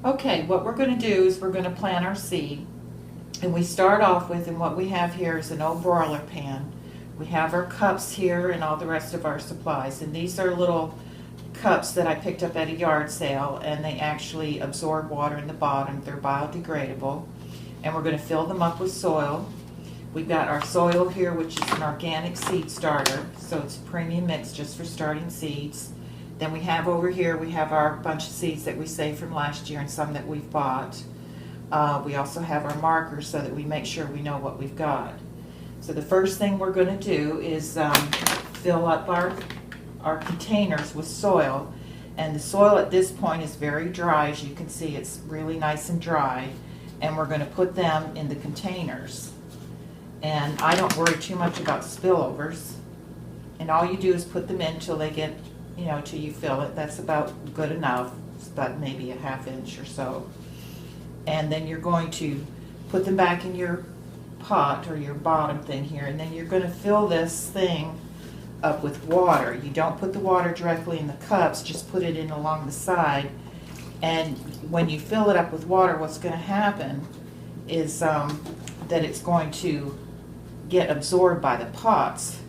Okay, what we're going to do is we're going to plant our seed. And we start off with, and what we have here is an old broiler pan. We have our cups here and all the rest of our supplies. And these are little cups that I picked up at a yard sale, and they actually absorb water in the bottom. They're biodegradable. And we're going to fill them up with soil. We've got our soil here, which is an organic seed starter. So it's a premium mix just for starting seeds. Then we have over here, we have our bunch of seeds that we saved from last year and some that we've bought. We also have our markers so that we make sure we know what we've got. So the first thing we're going to do is fill up our containers with soil. And the soil at this point is very dry. As you can see, it's really nice and dry. And we're going to put them in the containers. And I don't worry too much about spillovers. And all you do is put them in till they get, till you fill it. That's about good enough. It's about maybe a ½ inch or so. And then you're going to put them back in your pot or your bottom thing here, and then you're going to fill this thing up with water. You don't put the water directly in the cups, just put it in along the side. And when you fill it up with water, what's going to happen is that it's going to get absorbed by the pots.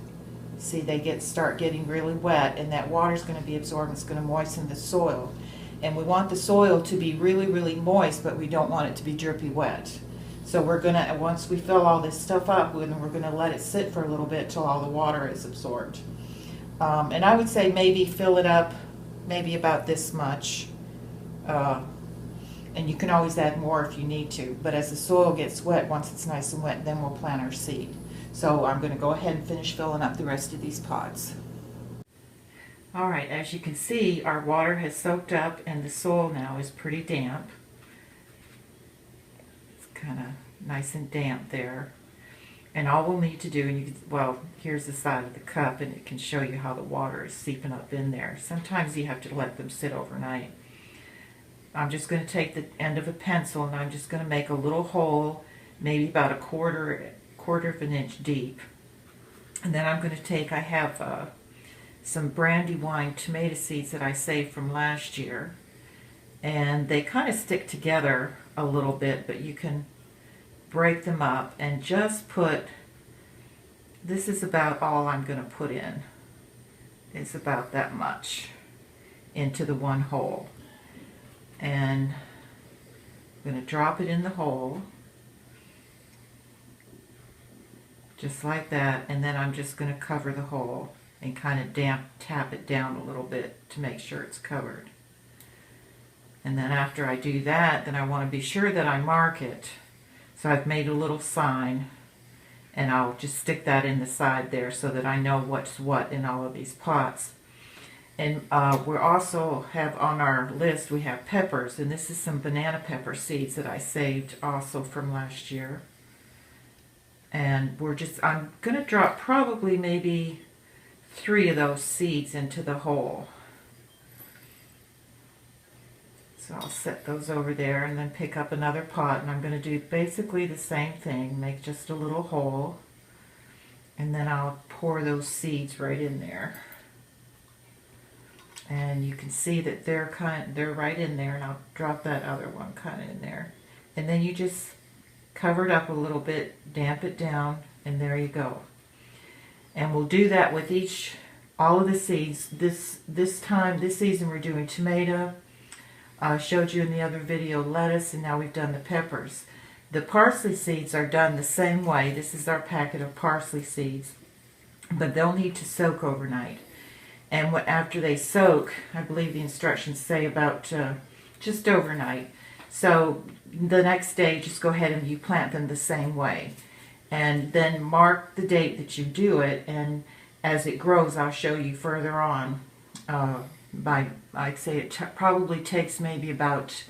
See, they start getting really wet, and that water is going to be absorbed and it's going to moisten the soil. And we want the soil to be really, really moist, but we don't want it to be drippy wet. So we're going to, once we fill all this stuff up, we're going to let it sit for a little bit till all the water is absorbed. And I would say maybe fill it up maybe about this much. And you can always add more if you need to. But as the soil gets wet, once it's nice and wet, then we'll plant our seed. So I'm going to go ahead and finish filling up the rest of these pots. Alright, as you can see, our water has soaked up and the soil now is pretty damp. It's kind of nice and damp there. And all we'll need to do, here's the side of the cup, and it can show you how the water is seeping up in there. Sometimes you have to let them sit overnight. I'm just going to take the end of a pencil and I'm just going to make a little hole, maybe about a quarter of an inch deep. And then I'm going to take, I have some Brandywine tomato seeds that I saved from last year, and they kind of stick together a little bit, but you can break them up and just put, this is about all I'm going to put in. It's about that much into the one hole, and I'm going to drop it in the hole just like that, and then I'm just going to cover the hole and kind of tap it down a little bit to make sure it's covered. And then after I do that, then I want to be sure that I mark it. So I've made a little sign, and I'll just stick that in the side there so that I know what's what in all of these pots. And we also have on our list, we have peppers, and this is some banana pepper seeds that I saved also from last year. And I'm going to drop probably maybe 3 of those seeds into the hole. So I'll set those over there and then pick up another pot, and I'm going to do basically the same thing. Make just a little hole, and then I'll pour those seeds right in there. And you can see that they're right in there, and I'll drop that other one kind of in there. And then you just cover it up a little bit, damp it down, and there you go. And we'll do that with all of the seeds. This season we're doing tomato. I showed you in the other video lettuce, and now we've done the peppers. The parsley seeds are done the same way. This is our packet of parsley seeds, but they'll need to soak overnight. And after they soak, I believe the instructions say about just overnight. So the next day, just go ahead and you plant them the same way. And then mark the date that you do it, and as it grows, I'll show you further on. I'd say it probably takes maybe about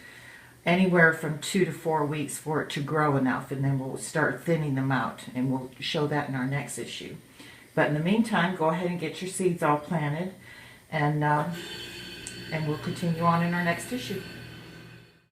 anywhere from 2 to 4 weeks for it to grow enough, and then we'll start thinning them out, and we'll show that in our next issue. But in the meantime, go ahead and get your seeds all planted, and we'll continue on in our next issue.